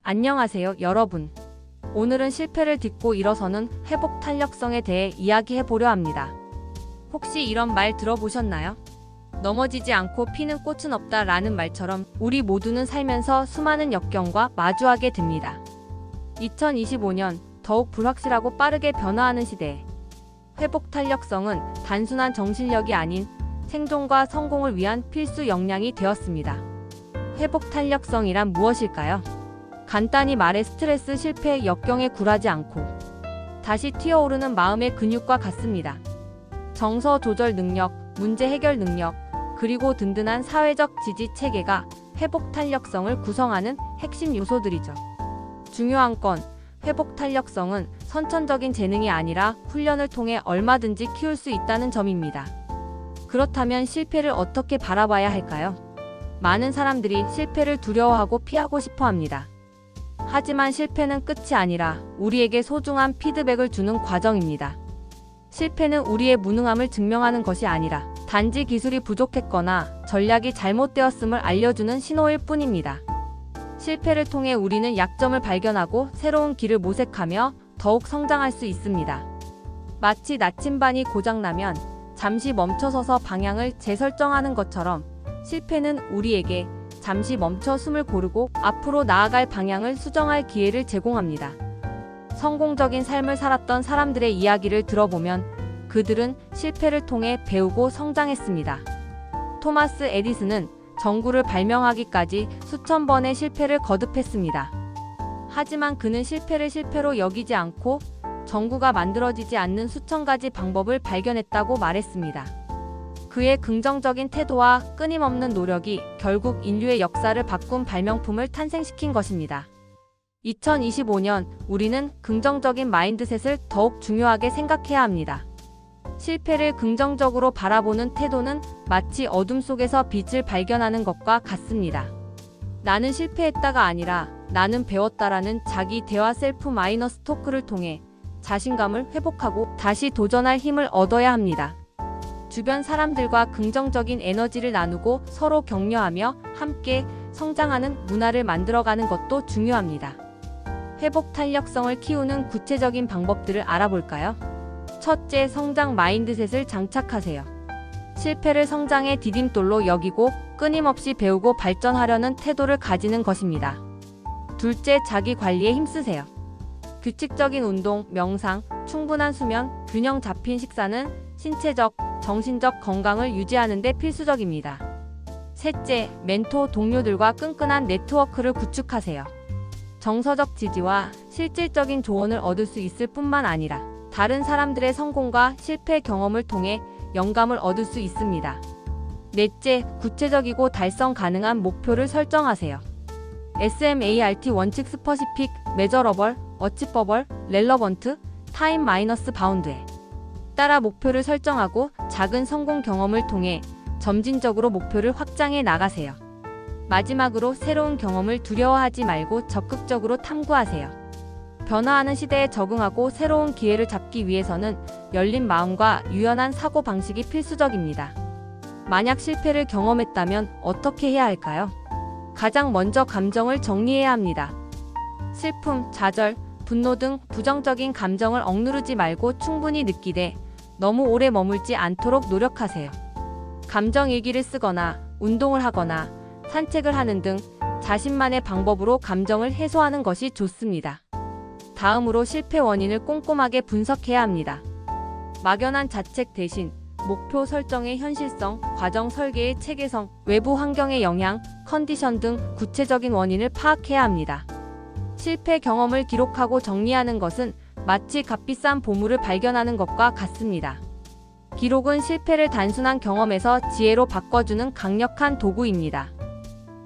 안녕하세요, 여러분. 오늘은 실패를 딛고 일어서는 회복 탄력성에 대해 이야기해 보려 합니다. 혹시 이런 말 들어보셨나요? 넘어지지 않고 피는 꽃은 없다 라는 말처럼 우리 모두는 살면서 수많은 역경과 마주하게 됩니다. 2025년 더욱 불확실하고 빠르게 변화하는 시대에 회복 탄력성은 단순한 정신력이 아닌 생존과 성공을 위한 필수 역량이 되었습니다. 회복 탄력성이란 무엇일까요? 간단히 말해 스트레스, 실패, 역경에 굴하지 않고 다시 튀어오르는 마음의 근육과 같습니다. 정서 조절 능력, 문제 해결 능력, 그리고 든든한 사회적 지지 체계가 회복 탄력성을 구성하는 핵심 요소들이죠. 중요한 건 회복 탄력성은 선천적인 재능이 아니라 훈련을 통해 얼마든지 키울 수 있다는 점입니다. 그렇다면 실패를 어떻게 바라봐야 할까요? 많은 사람들이 실패를 두려워하고 피하고 싶어 합니다. 하지만 실패는 끝이 아니라 우리에게 소중한 피드백을 주는 과정입니다. 실패는 우리의 무능함을 증명하는 것이 아니라 단지 기술이 부족했거나 전략이 잘못되었음을 알려주는 신호일 뿐입니다. 실패를 통해 우리는 약점을 발견하고 새로운 길을 모색하며 더욱 성장할 수 있습니다. 마치 나침반이 고장나면 잠시 멈춰서서 방향을 재설정하는 것처럼 실패는 우리에게 잠시 멈춰 숨을 고르고 앞으로 나아갈 방향을 수정할 기회를 제공합니다. 성공적인 삶을 살았던 사람들의 이야기를 들어보면 그들은 실패를 통해 배우고 성장했습니다. 토마스 에디슨은 전구를 발명하기까지 수천 번의 실패를 거듭했습니다. 하지만 그는 실패를 실패로 여기지 않고 전구가 만들어지지 않는 수천 가지 방법을 발견했다고 말했습니다. 그의 긍정적인 태도와 끊임없는 노력이 결국 인류의 역사를 바꾼 발명품을 탄생시킨 것입니다. 2025년 우리는 긍정적인 마인드셋을 더욱 중요하게 생각해야 합니다. 실패를 긍정적으로 바라보는 태도는 마치 어둠 속에서 빛을 발견하는 것과 같습니다. 나는 실패했다가 아니라 나는 배웠다라는 자기 대화 셀프 마이너스 토크를 통해 자신감을 회복하고 다시 도전할 힘을 얻어야 합니다. 주변 사람들과 긍정적인 에너지를 나누고 서로 격려하며 함께 성장하는 문화를 만들어가는 것도 중요합니다. 회복 탄력성을 키우는 구체적인 방법들을 알아볼까요? 첫째, 성장 마인드셋을 장착하세요. 실패를 성장의 디딤돌로 여기고 끊임없이 배우고 발전하려는 태도를 가지는 것입니다. 둘째, 자기 관리에 힘쓰세요. 규칙적인 운동, 명상, 충분한 수면, 균형 잡힌 식사는 신체적, 정신적 건강을 유지하는 데 필수적입니다. 셋째, 멘토 동료들과 끈끈한 네트워크를 구축하세요. 정서적 지지와 실질적인 조언을 얻을 수 있을 뿐만 아니라 다른 사람들의 성공과 실패 경험을 통해 영감을 얻을 수 있습니다. 넷째, 구체적이고 달성 가능한 목표를 설정하세요. SMART 원칙 스퍼시픽, 메저러벌, 어치퍼벌, 렐러번트, 타임 마이너스 바운드에 따라 목표를 설정하고 작은 성공 경험을 통해 점진적으로 목표를 확장해 나가세요. 마지막으로 새로운 경험을 두려워하지 말고 적극적으로 탐구하세요. 변화하는 시대에 적응하고 새로운 기회를 잡기 위해서는 열린 마음과 유연한 사고방식이 필수적입니다. 만약 실패를 경험했다면 어떻게 해야 할까요? 가장 먼저 감정을 정리해야 합니다. 슬픔, 좌절, 분노 등 부정적인 감정을 억누르지 말고 충분히 느끼되 너무 오래 머물지 않도록 노력하세요. 감정 일기를 쓰거나 운동을 하거나 산책을 하는 등 자신만의 방법으로 감정을 해소하는 것이 좋습니다. 다음으로 실패 원인을 꼼꼼하게 분석해야 합니다. 막연한 자책 대신 목표 설정의 현실성, 과정 설계의 체계성, 외부 환경의 영향, 컨디션 등 구체적인 원인을 파악해야 합니다. 실패 경험을 기록하고 정리하는 것은 마치 값비싼 보물을 발견하는 것과 같습니다. 기록은 실패를 단순한 경험에서 지혜로 바꿔주는 강력한 도구입니다.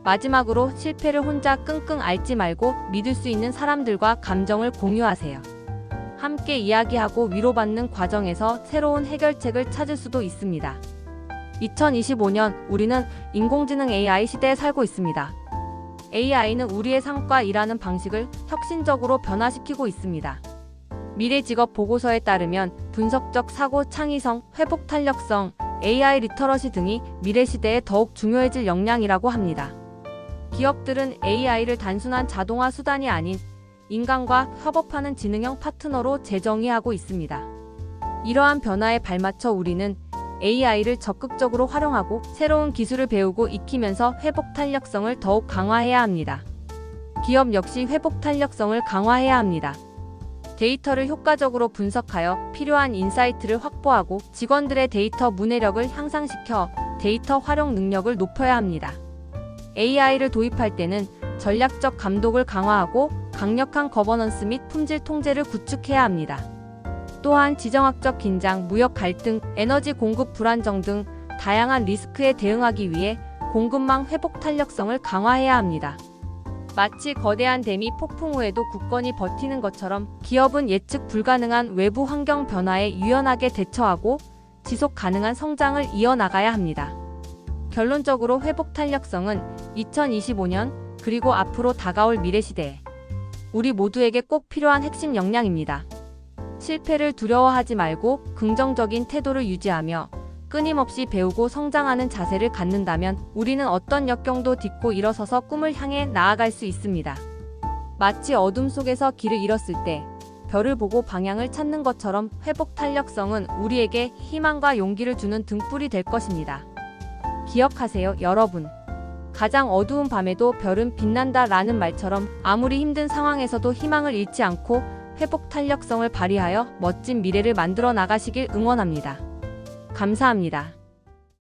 마지막으로 실패를 혼자 끙끙 앓지 말고 믿을 수 있는 사람들과 감정을 공유하세요. 함께 이야기하고 위로받는 과정에서 새로운 해결책을 찾을 수도 있습니다. 2025년 우리는 인공지능 AI 시대에 살고 있습니다. AI는 우리의 삶과 일하는 방식을 혁신적으로 변화시키고 있습니다. 미래 직업 보고서에 따르면 분석적 사고 창의성, 회복 탄력성, AI 리터러시 등이 미래 시대에 더욱 중요해질 역량이라고 합니다. 기업들은 AI를 단순한 자동화 수단이 아닌 인간과 협업하는 지능형 파트너로 재정의하고 있습니다. 이러한 변화에 발맞춰 우리는 AI를 적극적으로 활용하고 새로운 기술을 배우고 익히면서 회복 탄력성을 더욱 강화해야 합니다. 기업 역시 회복 탄력성을 강화해야 합니다. 데이터를 효과적으로 분석하여 필요한 인사이트를 확보하고 직원들의 데이터 문해력을 향상시켜 데이터 활용 능력을 높여야 합니다. AI를 도입할 때는 전략적 감독을 강화하고 강력한 거버넌스 및 품질 통제를 구축해야 합니다. 또한 지정학적 긴장, 무역 갈등, 에너지 공급 불안정 등 다양한 리스크에 대응하기 위해 공급망 회복 탄력성을 강화해야 합니다. 마치 거대한 댐이 폭풍 후에도 굳건히 버티는 것처럼 기업은 예측 불가능한 외부 환경 변화에 유연하게 대처하고 지속 가능한 성장을 이어나가야 합니다. 결론적으로 회복 탄력성은 2025년 그리고 앞으로 다가올 미래 시대에 우리 모두에게 꼭 필요한 핵심 역량입니다. 실패를 두려워하지 말고 긍정적인 태도를 유지하며 끊임없이 배우고 성장하는 자세를 갖는다면 우리는 어떤 역경도 딛고 일어서서 꿈을 향해 나아갈 수 있습니다. 마치 어둠 속에서 길을 잃었을 때 별을 보고 방향을 찾는 것처럼 회복 탄력성은 우리에게 희망과 용기를 주는 등불이 될 것입니다. 기억하세요, 여러분. 가장 어두운 밤에도 별은 빛난다 라는 말처럼 아무리 힘든 상황에서도 희망을 잃지 않고 회복 탄력성을 발휘하여 멋진 미래를 만들어 나가시길 응원합니다. 감사합니다.